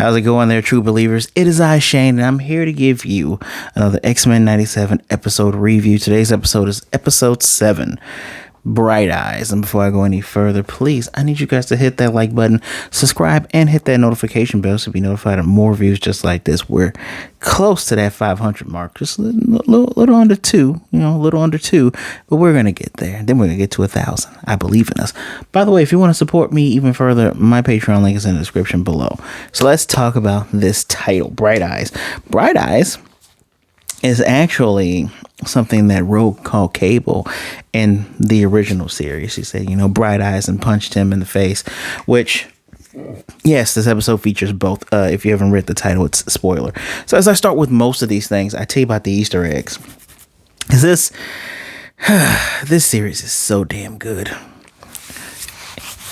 How's it going there, true believers? It is I, Shane, and I'm here to give you another X-Men 97 episode review. Today's episode is episode 7, Bright Eyes. And before I go any further, please, I need you guys to hit that like button, subscribe, and hit that notification bell to be notified of more reviews just like this. We're close to that 500 mark, just a little under 2, a little under 2, but we're going to get there. Then we're going to get to 1,000. I believe in us. By the way, if you want to support me even further, my Patreon link is in the description below. So let's talk about this title, Bright Eyes. Bright Eyes is actually something that Rogue called Cable in the original series. He said, bright eyes, and punched him in the face, which, yes, this episode features both. If you haven't read the title, it's a spoiler. So as I start with most of these things, I tell you about the Easter eggs. This series is so damn good.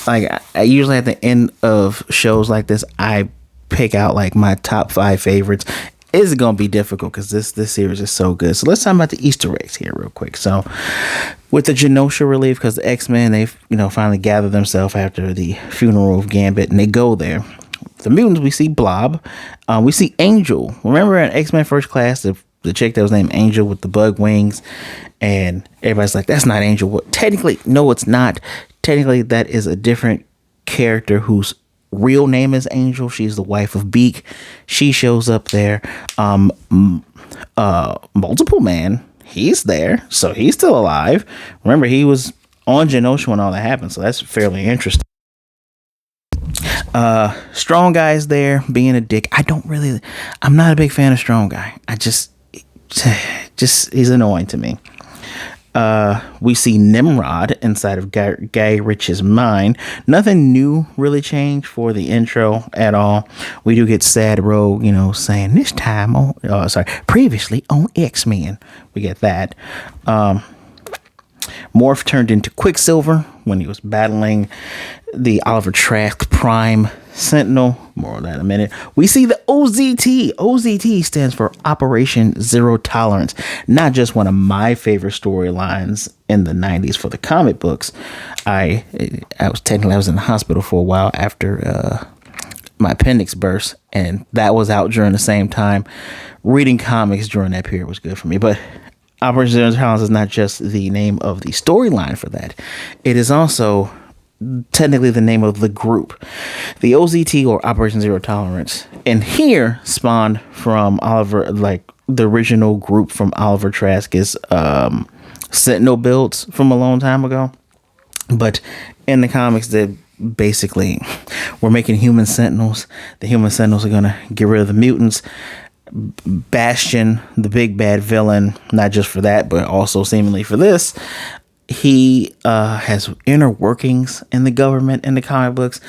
Like, I usually at the end of shows like this, I pick out like my top 5 favorites. Is going to be difficult because this series is so good. So let's talk about the Easter eggs here real quick. So with the Genosha relief, because the X-Men, they've finally gathered themselves after the funeral of Gambit, and they go there. The mutants, we see Blob, we see Angel. Remember in X-Men First Class, the chick that was named Angel with the bug wings, and everybody's like, that's not Angel. Well, technically, no, it's not. Technically, that is a different character who's real name is Angel. She's the wife of Beak. She shows up there. Multiple Man, he's there, so he's still alive. Remember, he was on Genosha when all that happened, so that's fairly interesting. Strong Guy's there being a dick. I'm not a big fan of Strong Guy. I just he's annoying to me. We see Nimrod inside of Guy Ritchie's mind. Nothing new really changed for the intro at all. We do get Sad Rogue, saying this time previously on X-Men. We get that. Morph turned into Quicksilver when he was battling the Bolivar Trask Prime Sentinel. More on that in a minute. We see the OZT. OZT stands for Operation Zero Tolerance. Not just one of my favorite storylines in the 90s for the comic books. I was in the hospital for a while after my appendix burst, and that was out during the same time. Reading comics during that period was good for me, but Operation Zero Tolerance is not just the name of the storyline for that. It is also technically the name of the group. The OZT, or Operation Zero Tolerance, and here spawned from Oliver, like the original group from Bolivar Trask is Sentinel builds from a long time ago. But in the comics, they basically we're making human Sentinels. The human Sentinels are going to get rid of the mutants. Bastion, the big bad villain, not just for that, but also seemingly for this, he has inner workings in the government in the comic books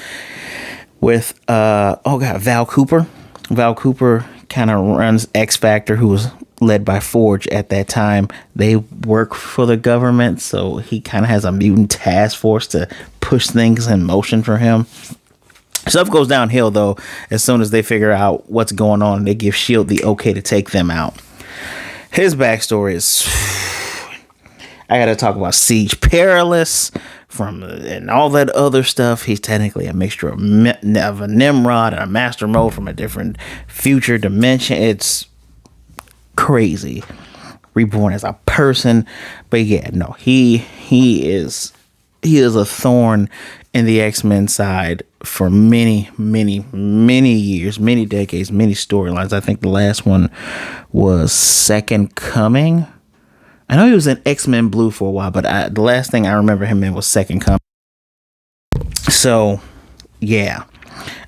with Val Cooper. Val Cooper kind of runs X Factor, who was led by Forge at that time. They work for the government, so he kind of has a mutant task force to push things in motion for him. Stuff goes downhill, though, as soon as they figure out what's going on. They give S.H.I.E.L.D. the okay to take them out. His backstory is... I got to talk about Siege Perilous and all that other stuff. He's technically a mixture of a Nimrod and a Mastermind from a different future dimension. It's crazy. Reborn as a person. But yeah, no, he is a thorn in the X-Men side for many, many, many years, many decades, many storylines. I think the last one was Second Coming. I know he was in X-Men Blue for a while, but the last thing I remember him in was Second Coming. So, yeah.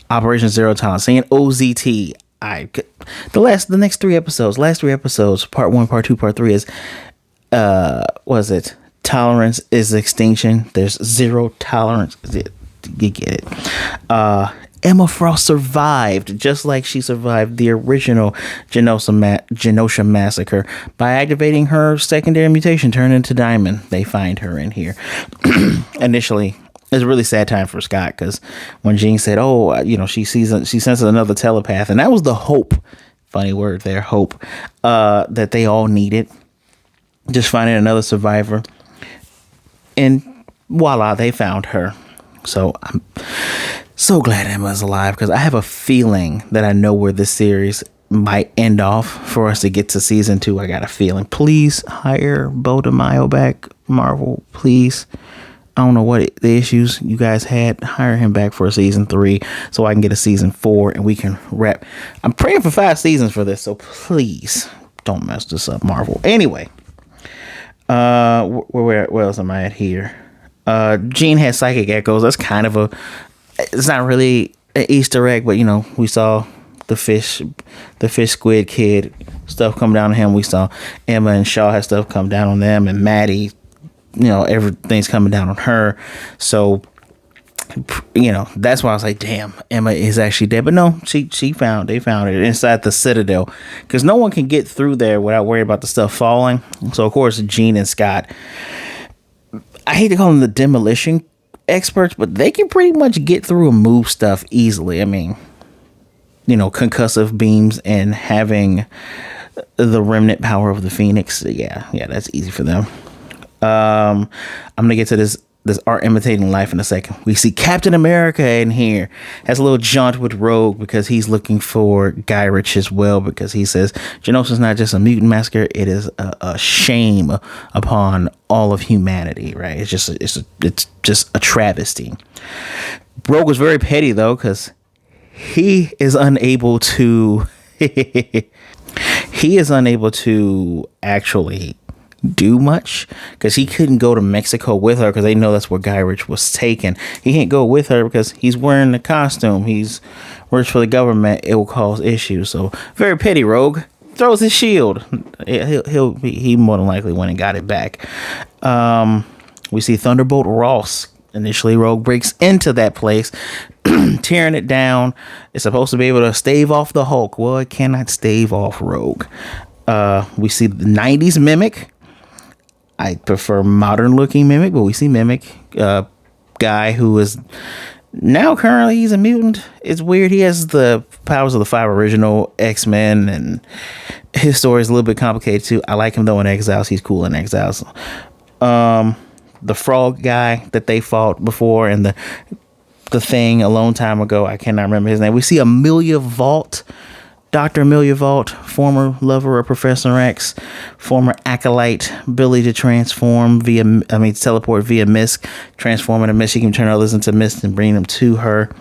Operation Zero Tolerance. Saying OZT. The next 3 episodes, part 1, part 2, part 3 is, Tolerance is extinction. There's zero tolerance. You get it. Emma Frost survived, just like she survived the original Genosha massacre by activating her secondary mutation, turned into Diamond. They find her in here. Initially, it's a really sad time for Scott, because when Jean said, she senses another telepath, and that was the hope, funny word there, hope, that they all needed. Just finding another survivor. And voila, they found her. So So glad Emma's alive, because I have a feeling that I know where this series might end off for us to get to season 2. I got a feeling. Please hire Bo DeMaio back, Marvel. Please. I don't know what the issues you guys had. Hire him back for a season 3 so I can get a season 4 and we can wrap. I'm praying for 5 seasons for this, so please don't mess this up, Marvel. Anyway, where else am I at here? Jean has psychic echoes. That's kind of it's not really an Easter egg, but we saw the fish squid kid stuff come down on him. We saw Emma and Shaw had stuff come down on them, and Maddie, everything's coming down on her. So that's why I was like, damn, Emma is actually dead. But no, they found it inside the Citadel, because no one can get through there without worrying about the stuff falling. So of course Jean and Scott, I hate to call them the demolition experts, but they can pretty much get through and move stuff easily. I mean, concussive beams and having the remnant power of the Phoenix. Yeah, that's easy for them. I'm gonna get to this art imitating life in a second. We see Captain America in here, has a little jaunt with Rogue because he's looking for Guy Ritchie as well, because he says Genosis's not just a mutant massacre, it is a shame upon all of humanity, right? It's just a travesty. Rogue was very petty though, because he is unable to actually do much, because he couldn't go to Mexico with her because they know that's where Guy Ritchie was taken. He can't go with her because he's wearing the costume. He's works for the government. It will cause issues. So very petty. Rogue throws his shield. He more than likely went and got it back. We see Thunderbolt Ross. Initially, Rogue breaks into that place, tearing it down. It's supposed to be able to stave off the Hulk. Well, it cannot stave off Rogue. We see the 90s Mimic. I prefer modern looking Mimic, but we see Mimic, guy who is now currently he's a mutant. It's weird. He has the powers of the 5 original X-Men, and his story is a little bit complicated too. I like him though in Exiles. He's cool in Exiles. The frog guy that they fought before, and the thing a long time ago, I cannot remember his name. We see Amelia Vaught. Dr. Amelia Vaught, former lover of Professor X, former acolyte, ability to teleport via mist, transform into mist. She can turn others into mist and bring them to her.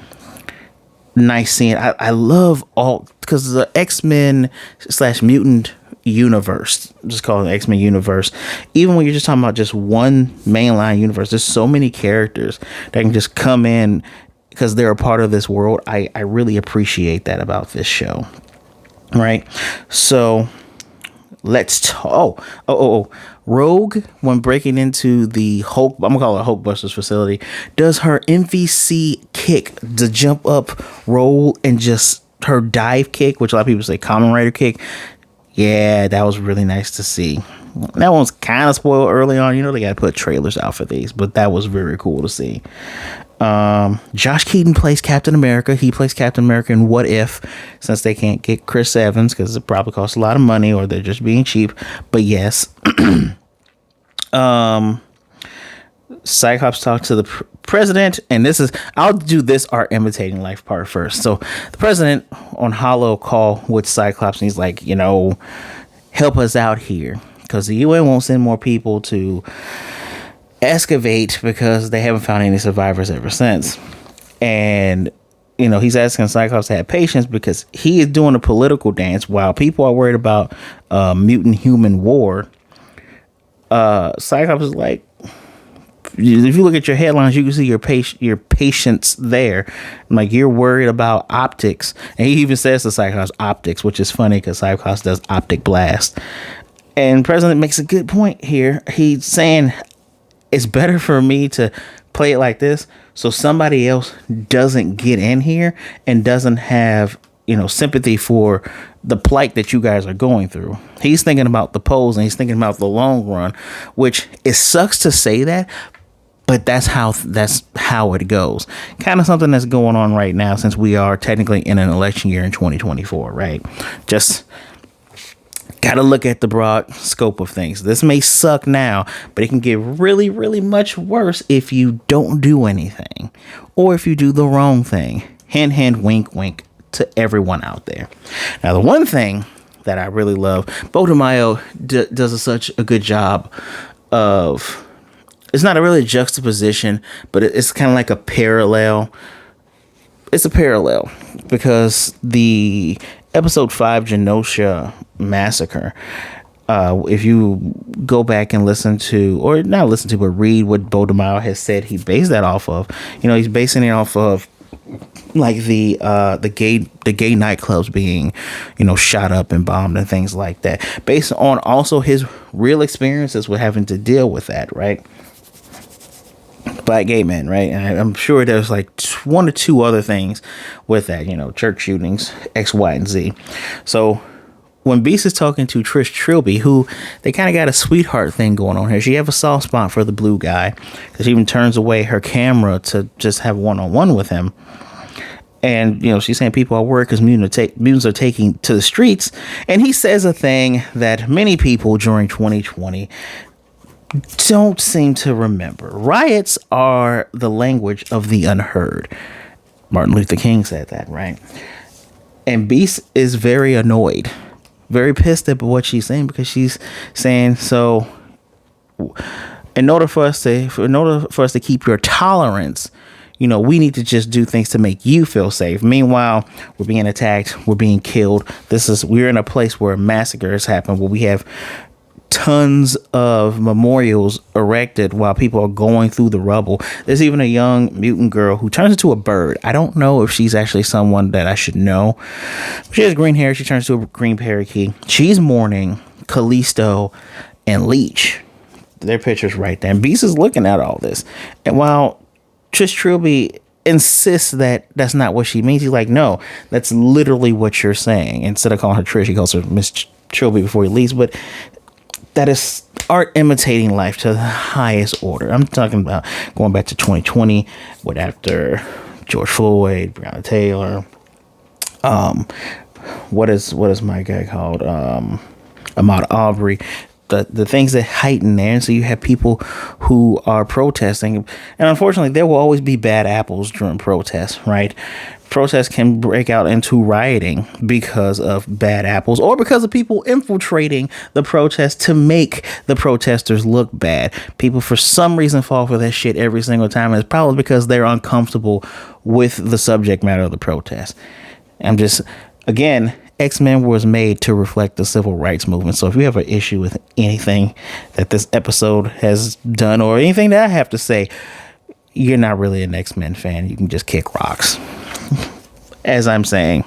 Nice scene. I love all, because the X-Men / mutant universe, just call it the X-Men universe. Even when you're just talking about just one mainline universe, there's so many characters that can just come in because they're a part of this world. I really appreciate that about this show. Right, so let's talk. Rogue, when breaking into the Hulk, I'm gonna call it Hulkbuster's facility, does her MVC kick, the jump up, roll, and just her dive kick, which a lot of people say Kamen Rider kick. Yeah, that was really nice to see. That one's kind of spoiled early on. They gotta put trailers out for these, but that was very cool to see. Josh Keaton plays Captain America. He plays Captain America in What If, since they can't get Chris Evans because it probably costs a lot of money, or they're just being cheap. But yes, Cyclops talked to the president, and I'll do this art imitating life part first. So the president on Holo call with Cyclops, and he's like, help us out here, because the UN won't send more people to excavate because they haven't found any survivors ever since. And he's asking Cyclops to have patience because he is doing a political dance while people are worried about mutant human war. Cyclops is like, if you look at your headlines, you can see your patience there. Like, you're worried about optics, and he even says to Cyclops optics, which is funny because Cyclops does optic blast. And President makes a good point here. He's saying, it's better for me to play it like this so somebody else doesn't get in here and doesn't have, sympathy for the plight that you guys are going through. He's thinking about the polls, and he's thinking about the long run, which it sucks to say that, but that's how it goes. Kind of something that's going on right now, since we are technically in an election year in 2024, right? Just Gotta look at the broad scope of things. This may suck now, but it can get really, really much worse if you don't do anything or if you do the wrong thing. Hint, hint, wink, wink to everyone out there. Now, the one thing that I really love, Bodemayo does such a good job of, it's not a really juxtaposition, but it's kind of like a parallel. It's a parallel because the episode 5 Genosha massacre, if you go back and listen to, or not listen to, but read what Bodemayo has said he based that off of, he's basing it off of like the gay nightclubs being, shot up and bombed and things like that, based on also his real experiences with having to deal with that, right? Black gay men, right? And I'm sure there's like one or two other things with that, church shootings, X, Y, and Z. So when Beast is talking to Trish Trilby, who they kind of got a sweetheart thing going on here, she have a soft spot for the blue guy, because she even turns away her camera to just have one-on-one with him. And, she's saying people are worried because mutants are taking to the streets. And he says a thing that many people during 2020 don't seem to remember. Riots are the language of the unheard. Martin Luther King said that, right? And Beast is very annoyed, very pissed at what she's saying, because she's saying, so in order for us to keep your tolerance, we need to just do things to make you feel safe. Meanwhile, we're being attacked, we're being killed. We're in a place where massacres happen, where we have tons of memorials erected while people are going through the rubble. There's even a young mutant girl who turns into a bird. I don't know if she's actually someone that I should know. She has green hair. She turns into a green parakeet. She's mourning Callisto and Leech. Their pictures right there. And Beast is looking at all this. And while Trish Trilby insists that that's not what she means, he's like, no, that's literally what you're saying. Instead of calling her Trish, he calls her Miss Trilby before he leaves. But that is art imitating life to the highest order. I'm talking about going back to 2020, after George Floyd, Breonna Taylor, what is my guy called? Ahmaud Arbery. The things that heighten there. And so you have people who are protesting. And unfortunately, there will always be bad apples during protests, right? Protests can break out into rioting because of bad apples, or because of people infiltrating the protest to make the protesters look bad. People for some reason fall for that shit every single time. And it's probably because they're uncomfortable with the subject matter of the protest. Again, X-Men was made to reflect the civil rights movement. So if you have an issue with anything that this episode has done, or anything that I have to say, you're not really an X-Men fan. You can just kick rocks. As I'm saying,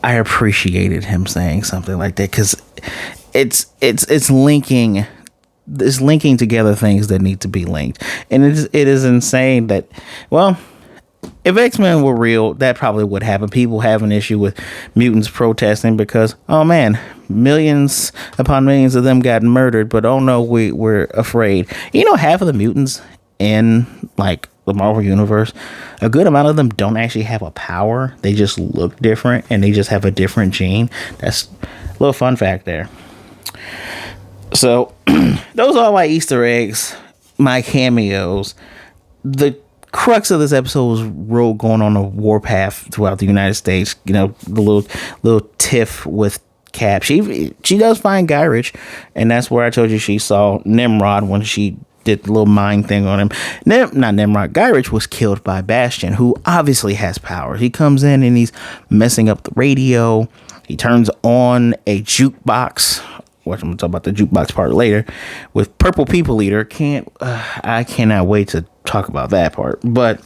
I appreciated him saying something like that, because it's linking together things that need to be linked. And it is insane that, well, if X-Men were real, that probably would happen. People have an issue with mutants protesting because, oh man, millions upon millions of them got murdered, but oh no, we're afraid. Half of the mutants in like the Marvel universe, a good amount of them don't actually have a power. They just look different and they just have a different gene. That's a little fun fact there. So those are all my Easter eggs, my cameos. The crux of this episode was Rogue going on a warpath throughout the United States. The little tiff with Cap. She does find Gyrich, and that's where I told you she saw Nimrod when she did the little mind thing on him. Not Nimrod. Gyrich was killed by Bastion, who obviously has power. He comes in and he's messing up the radio. He turns on a jukebox. Which I'm gonna talk about the jukebox part later. With Purple People Eater. I cannot wait to talk about that part. But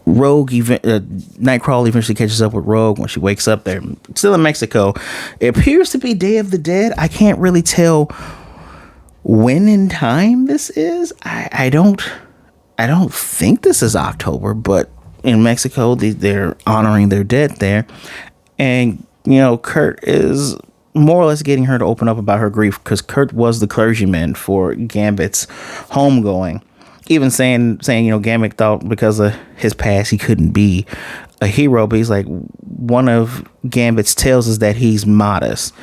Nightcrawler eventually catches up with Rogue when she wakes up there, still in Mexico. It appears to be Day of the Dead. I can't really tell when in time this is. I don't think this is October, but in Mexico they're honoring their dead there, and Kurt is more or less getting her to open up about her grief, because Kurt was the clergyman for Gambit's homegoing. Even saying Gambit thought because of his past he couldn't be a hero, but he's like, one of Gambit's tales is that he's modest.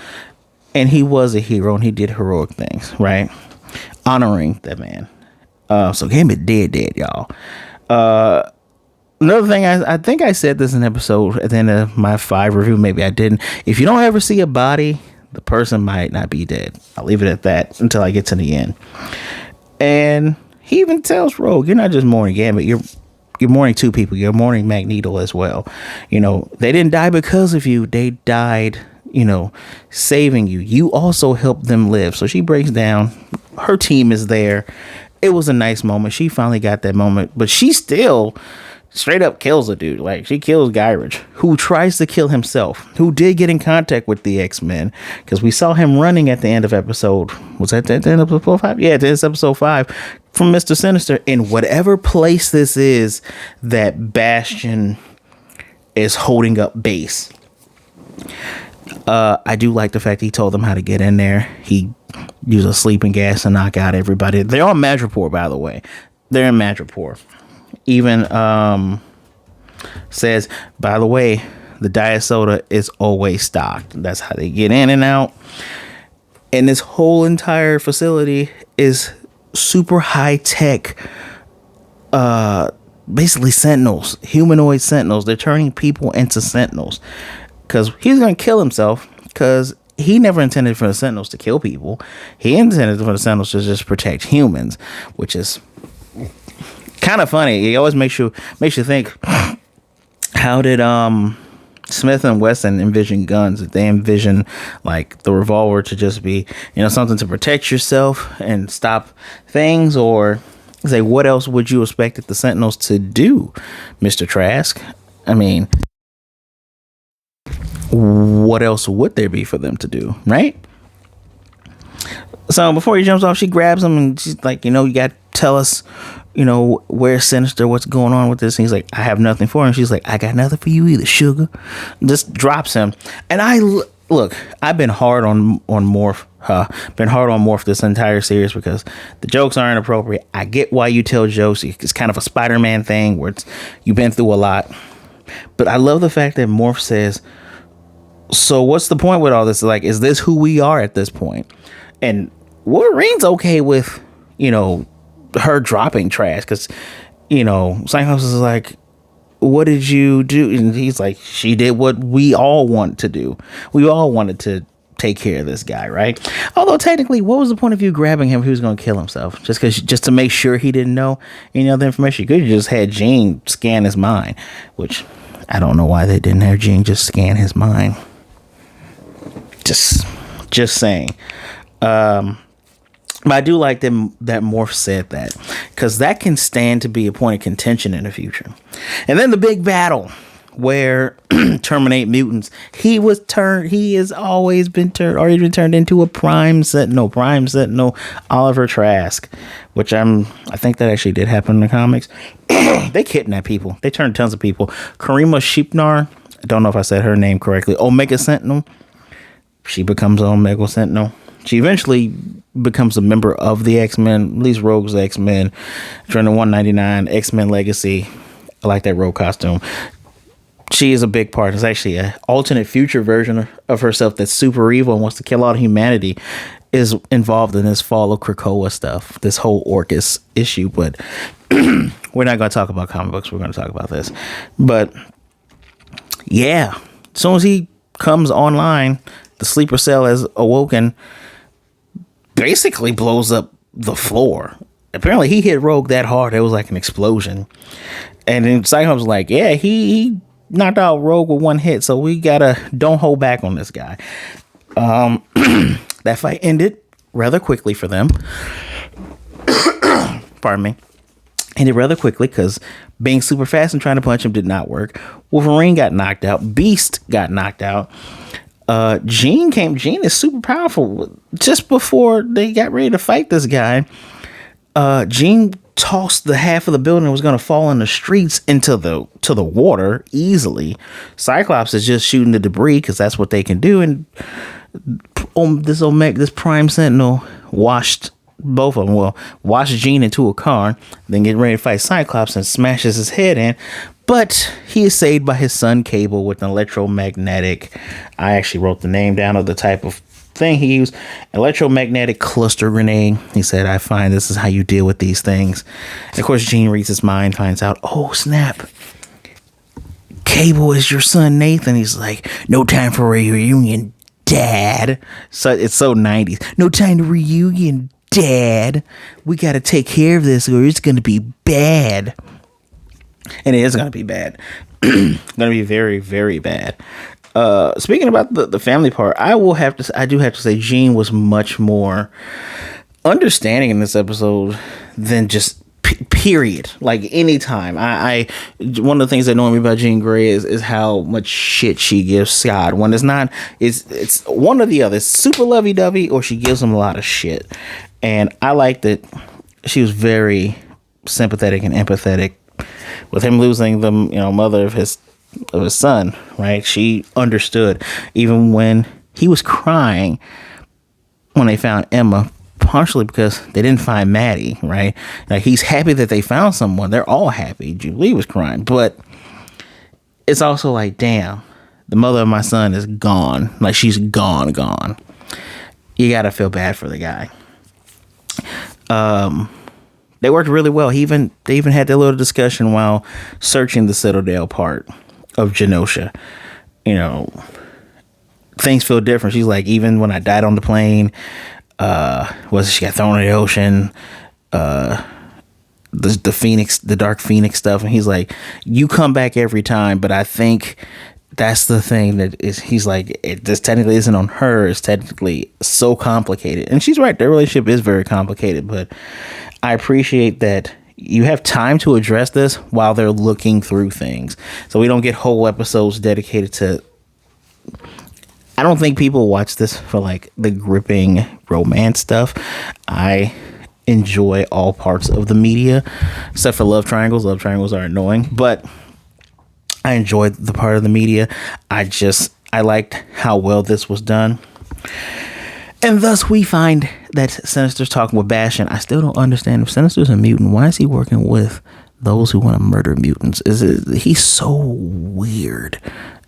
And he was a hero and he did heroic things, right? Honoring that man. So Gambit dead, y'all. Another thing, I think I said this in episode at the end of my 5 review. Maybe I didn't. If you don't ever see a body, the person might not be dead. I'll leave it at that until I get to the end. And he even tells Rogue, you're not just mourning Gambit. You're mourning 2 people. You're mourning Magneto as well. You know, they didn't die because of you. They died, you know, saving you. You also helped them live. So she breaks down. Her team is there. It was a nice moment. She finally got that moment. But she still straight up kills a dude. Like, she kills Gyrich, who tries to kill himself, who did get in contact with the X-Men, because we saw him running at the end of episode, was that the end of episode 5? Yeah, this is episode 5, from Mr. Sinister, in whatever place this is that Bastion is holding up base. I do like the fact he told them how to get in there. He used a sleeping gas to knock out everybody. They're on Madripoor, by the way. They're in Madripoor. Even says, by the way, the diet soda is always stocked. That's how they get in and out. And this whole entire facility is super high tech. Basically Sentinels, humanoid Sentinels. They're turning people into Sentinels. Because he's going to kill himself. Because he never intended for the Sentinels to kill people. He intended for the Sentinels to just protect humans, which is kind of funny. It always makes you think, how did Smith and Wesson envision guns? Did they envision like the revolver to just be, you know, something to protect yourself and stop things? Or say, what else would you expect the Sentinels to do, Mr. Trask? I mean, what else would there be for them to do, right? So before he jumps off, she grabs him and she's like, you know, you got to tell us, you know, where's Sinister, what's going on with this? And he's like, I have nothing for him. She's like, I got nothing for you either, sugar. Just drops him. And look, I've been hard on Morph. Been hard on Morph this entire series because the jokes aren't appropriate. I get why you tell jokes. It's kind of a Spider-Man thing where you've been through a lot. But I love the fact that Morph says, so what's the point with all this? Like, is this who we are at this point? And Wolverine's okay with, you know, her dropping Trash, because, you know, Cyclops is like, what did you do? And he's like, she did what we all want to do. We all wanted to take care of this guy, right? Although technically, what was the point of you grabbing him if he was going to kill himself? Just to make sure he didn't know any other information? You could have just had Jean scan his mind, which I don't know why they didn't have Jean just scan his mind. Just saying. But I do like that Morph said that, because that can stand to be a point of contention in the future. And then the big battle where terminate mutants. He has always been turned, or even turned into a Prime Sentinel, Oliver Trask, which I think that actually did happen in the comics. They kidnap people. They turn tons of people. Karima Sheepnar, I don't know if I said her name correctly, Omega Sentinel. She becomes an Omega Sentinel. She eventually becomes a member of the X-Men, at least Rogue's X-Men, during the 199 X-Men Legacy. I like that Rogue costume. She is a big part. It's actually an alternate future version of herself that's super evil and wants to kill all humanity, is involved in this Fall of Krakoa stuff, this whole Orcus issue. But we're not going to talk about comic books. We're going to talk about this. But yeah, as soon as he comes online, the sleeper cell has awoken, basically blows up the floor. Apparently he hit Rogue that hard it was like an explosion. And then Cyclops was like, yeah, he knocked out Rogue with one hit, so we don't hold back on this guy. That fight ended rather quickly for them. Pardon me. Ended rather quickly because being super fast and trying to punch him did not work. Wolverine got knocked out. Beast got knocked out. Jean is super powerful. Just before they got ready to fight this guy, Jean tossed the half of the building that was going to fall in the streets into the water easily. Cyclops is just shooting the debris because that's what they can do, and this Prime Sentinel washed both of them. Well, wash Jean into a car, then get ready to fight Cyclops and smashes his head in. But he is saved by his son Cable with an electromagnetic. I actually wrote the name down of the type of thing he used. Electromagnetic cluster grenade. He said, I find this is how you deal with these things. And of course, Jean reads his mind, finds out, oh, snap. Cable is your son, Nathan. He's like, no time for a reunion, Dad. So it's so 90s. No time to reunion, Dad. We got to take care of this or it's going to be bad. And it is going to be bad. Going to be very, very bad. Speaking about the family part, I do have to say Jean was much more understanding in this episode than just period. Like anytime. I one of the things that annoy me about Jean Grey is how much shit she gives Scott. When it's one or the other. It's super lovey-dovey or she gives him a lot of shit. And I like that she was very sympathetic and empathetic with him losing the mother of his son, right? She understood even when he was crying when they found Emma, partially because they didn't find Maddie, right? Like he's happy that they found someone. They're all happy. Jubilee was crying, but it's also like, damn, the mother of my son is gone. Like she's gone. You gotta feel bad for the guy. They worked really well. They even had that little discussion while searching the Citadel part of Genosha. Things feel different. She's like, even when I died on the plane, she got thrown in the ocean, the Phoenix, the Dark Phoenix stuff, and he's like, you come back every time, but I think that's the thing that is. He's like, this technically isn't on her. It's technically so complicated, and she's right. Their relationship is very complicated, but I appreciate that you have time to address this while they're looking through things. So we don't get whole episodes dedicated to. I don't think people watch this for like the gripping romance stuff. I enjoy all parts of the media except for love triangles. Love triangles are annoying, but I enjoyed the part of the media. I liked how well this was done. And thus we find that Sinister's talking with Bastion. I still don't understand if Sinister's a mutant. Why is he working with those who want to murder mutants? He's so weird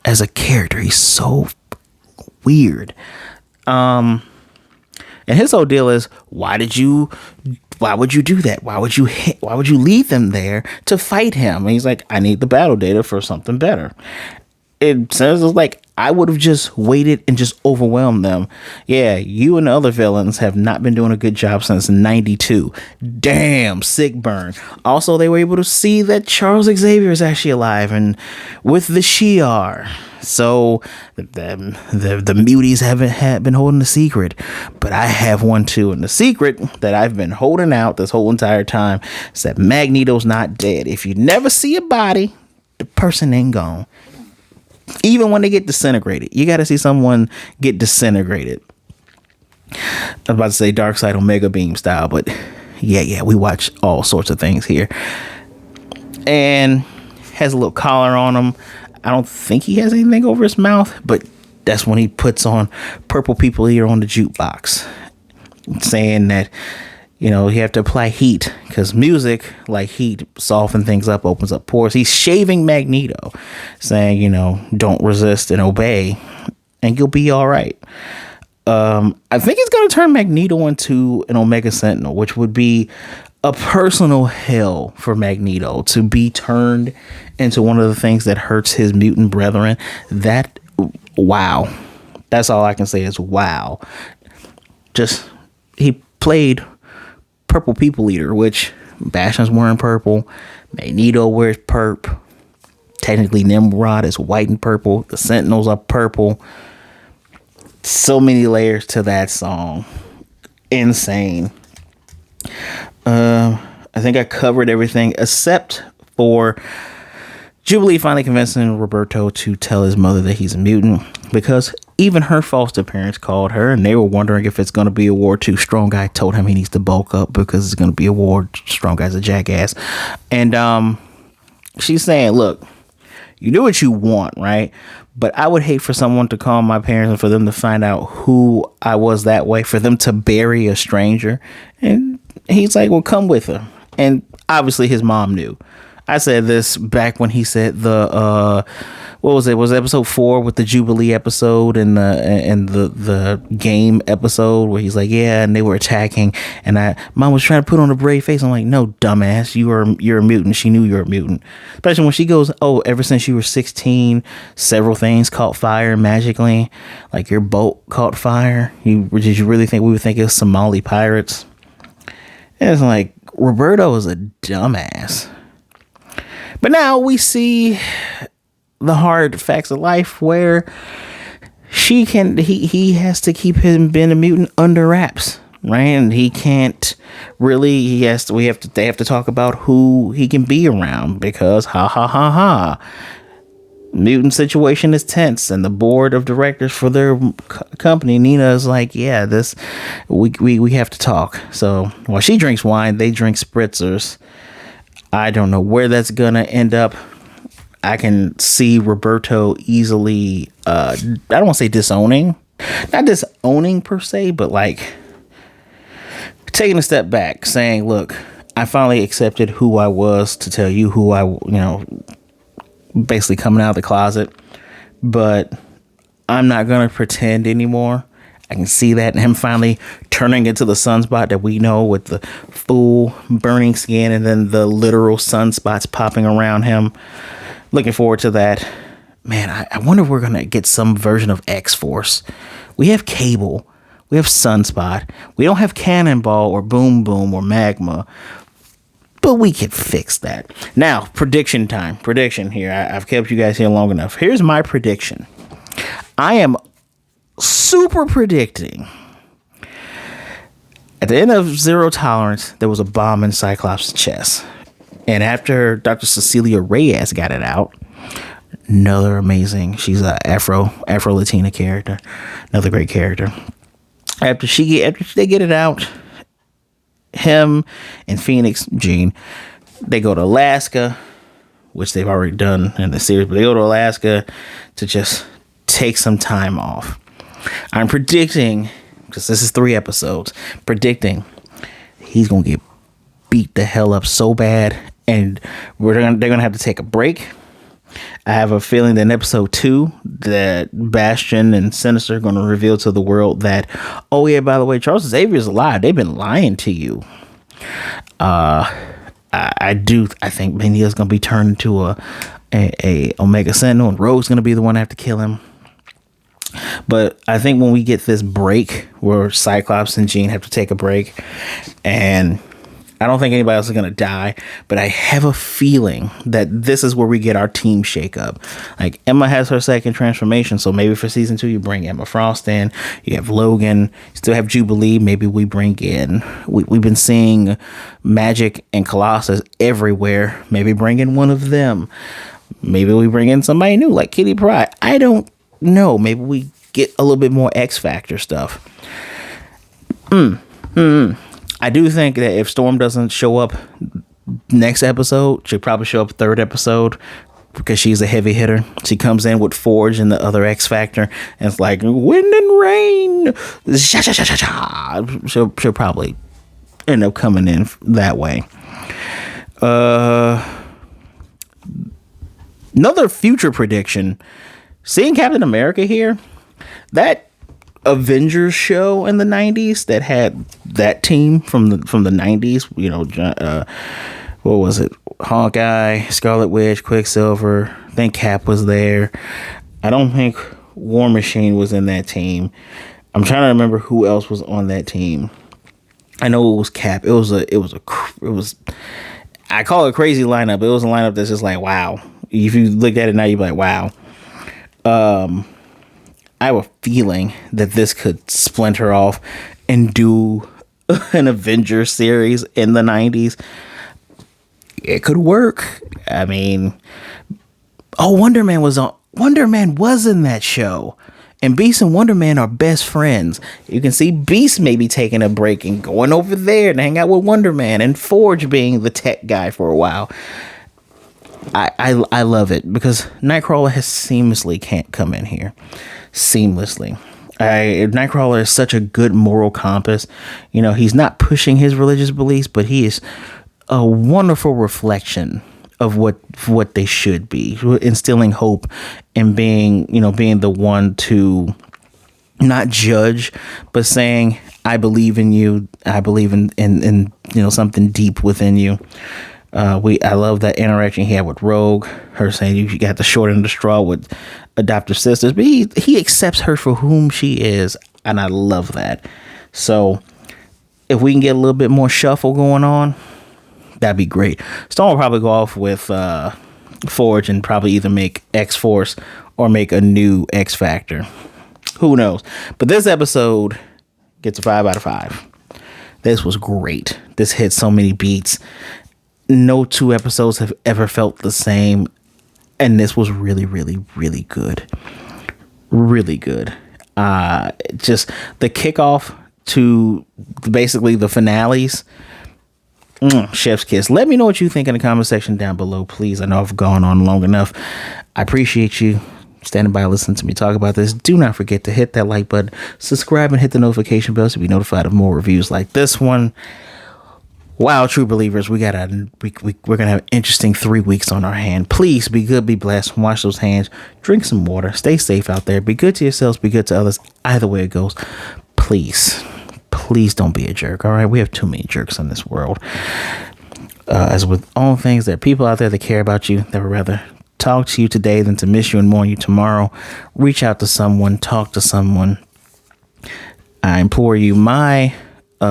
as a character. He's so weird. And his whole deal is, why would you do that? Why would you lead them there to fight him? And he's like, I need the battle data for something better. It says it's like, I would have just waited and just overwhelmed them. Yeah, you and the other villains have not been doing a good job since 92. Damn, sick burn. Also, they were able to see that Charles Xavier is actually alive and with the Shi'ar. So the muties haven't been holding a secret, but I have one too. And the secret that I've been holding out this whole entire time is that Magneto's not dead. If you never see a body, the person ain't gone. Even when they get disintegrated, you got to see someone get disintegrated. I was about to say Darkseid Omega Beam style, but yeah, we watch all sorts of things here. And has a little collar on him. I don't think he has anything over his mouth, but that's when he puts on Purple People Eater on the jukebox, saying that, you have to apply heat because music, like heat, soften things up, opens up pores. He's shaving Magneto, saying, don't resist and obey, and you'll be all right. I think he's going to turn Magneto into an Omega Sentinel, which would be a personal hell for Magneto to be turned into one of the things that hurts his mutant brethren. Wow. That's all I can say is wow. He played Purple People Eater, which Bastion's wearing purple, Magneto wears perp, technically Nimrod is white and purple, the Sentinels are purple. So many layers to that song. Insane. I think I covered everything except for Jubilee finally convincing Roberto to tell his mother that he's a mutant, because even her foster parents called her and they were wondering if it's going to be a war. Too Strong Guy told him he needs to bulk up because it's going to be a war. Strong Guy's a jackass. And she's saying, look, You do what you want, right? But I would hate for someone to call my parents and for them to find out who I was that way, for them to bury a stranger. And he's like, well, come with her. And obviously his mom knew. I said this back when he said what was it? Was it episode 4 with the Jubilee episode and the game episode where he's like, yeah, and they were attacking, and mom was trying to put on a brave face. I'm like, no, dumbass, you're a mutant. She knew you were a mutant. Especially when she goes, oh, ever since you were 16, several things caught fire magically, like your boat caught fire. Did you really think we would think it was Somali pirates? And it's like, Roberto is a dumbass. But now we see the hard facts of life where he has to keep him being a mutant under wraps, right? And he can't really, they have to talk about who he can be around because mutant situation is tense, and the board of directors for their company, Nina, is like, yeah, we have to talk. So while she drinks wine, they drink spritzers. I don't know where that's gonna end up. I can see Roberto easily, I don't want to say disowning, not disowning per se, but like taking a step back, saying, look, I finally accepted who I was to tell you who basically coming out of the closet, but I'm not going to pretend anymore. I can see that, and him finally turning into the sunspot that we know, with the full burning skin and then the literal sunspots popping around him. Looking forward to that. Man, I wonder if we're going to get some version of X-Force. We have Cable. We have Sunspot. We don't have Cannonball or Boom Boom or Magma, but we can fix that. Now, prediction time. Prediction here. I've kept you guys here long enough. Here's my prediction. I am super predicting at the end of Zero Tolerance, there was a bomb in Cyclops' chest. And after Dr. Cecilia Reyes got it out, another amazing, she's a Afro-Latina character, another great character. After they get it out, him and Phoenix, Jean, they go to Alaska, which they've already done in the series, but they go to Alaska to just take some time off. I'm predicting, because this is 3 episodes, predicting he's going to get beat the hell up so bad, and they're going to have to take a break. I have a feeling that in episode 2 that Bastion and Sinister are going to reveal to the world that, oh yeah, by the way, Charles Xavier's alive. They've been lying to you. I think Magneto's going to be turned into a Omega Sentinel, and Rogue's going to be the one to have to kill him. But I think when we get this break where Cyclops and Jean have to take a break, and I don't think anybody else is going to die, but I have a feeling that this is where we get our team shake up. Like, Emma has her second transformation, so maybe for season 2 you bring Emma Frost in, you have Logan, you still have Jubilee, maybe we bring in, we've been seeing Magic and Colossus everywhere, maybe bring in one of them, maybe we bring in somebody new like Kitty Pryde. I don't know, maybe we get a little bit more X Factor stuff. I do think that if Storm doesn't show up next episode, she'll probably show up 3rd episode because she's a heavy hitter. She comes in with Forge and the other X Factor, and it's like wind and rain. She'll probably end up coming in that way. Another future prediction. Seeing Captain America here, that Avengers show in the 90s that had that team from the 90s, what was it? Hawkeye, Scarlet Witch, Quicksilver. I think Cap was there. I don't think War Machine was in that team. I'm trying to remember who else was on that team. I know it was Cap. It was I call it a crazy lineup. It was a lineup that's just like, wow. If you look at it now, you'd be like, wow. I have a feeling that this could splinter off and do an Avengers series in the 90s. It could work. I mean, Wonder Man was in that show. And Beast and Wonder Man are best friends. You can see Beast maybe taking a break and going over there to hang out with Wonder Man, and Forge being the tech guy for a while. I love it because Nightcrawler has seamlessly can't come in here seamlessly. Nightcrawler is such a good moral compass. You know, he's not pushing his religious beliefs, but he is a wonderful reflection of what they should be, instilling hope and being the one to not judge, but saying, I believe in you. I believe in something deep within you. I love that interaction he had with Rogue, her saying you got the short end of the straw with adoptive sisters, but he accepts her for whom she is, and I love that. So if we can get a little bit more shuffle going on, that'd be great. Storm will probably go off with Forge and probably either make X-Force or make a new X Factor. Who knows? But this episode gets a 5 out of 5. This was great. This hit so many beats. No two episodes have ever felt the same. And this was really, really, really good. Really good. Just the kickoff to basically the finales. Chef's kiss. Let me know what you think in the comment section down below, please. I know I've gone on long enough. I appreciate you standing by listening to me talk about this. Do not forget to hit that like button, subscribe, and hit the notification bell to be notified of more reviews like this one. Wow, true believers, we're gonna have an interesting 3 weeks on our hand. Please be good, be blessed, wash those hands, drink some water, stay safe out there, be good to yourselves, be good to others. Either way it goes, please don't be a jerk. All right, we have too many jerks in this world. As with all things, there are people out there that care about you, that would rather talk to you today than to miss you and mourn you tomorrow. Reach out to someone, talk to someone. I implore you, my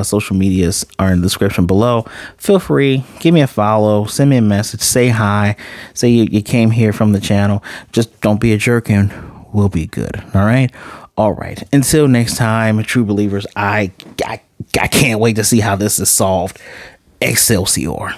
social medias are in the description below. Feel free, give me a follow, send me a message, say hi, say you came here from the channel. Just don't be a jerk and we'll be good. All right. Until next time, true believers, I can't wait to see how this is solved. Excelsior.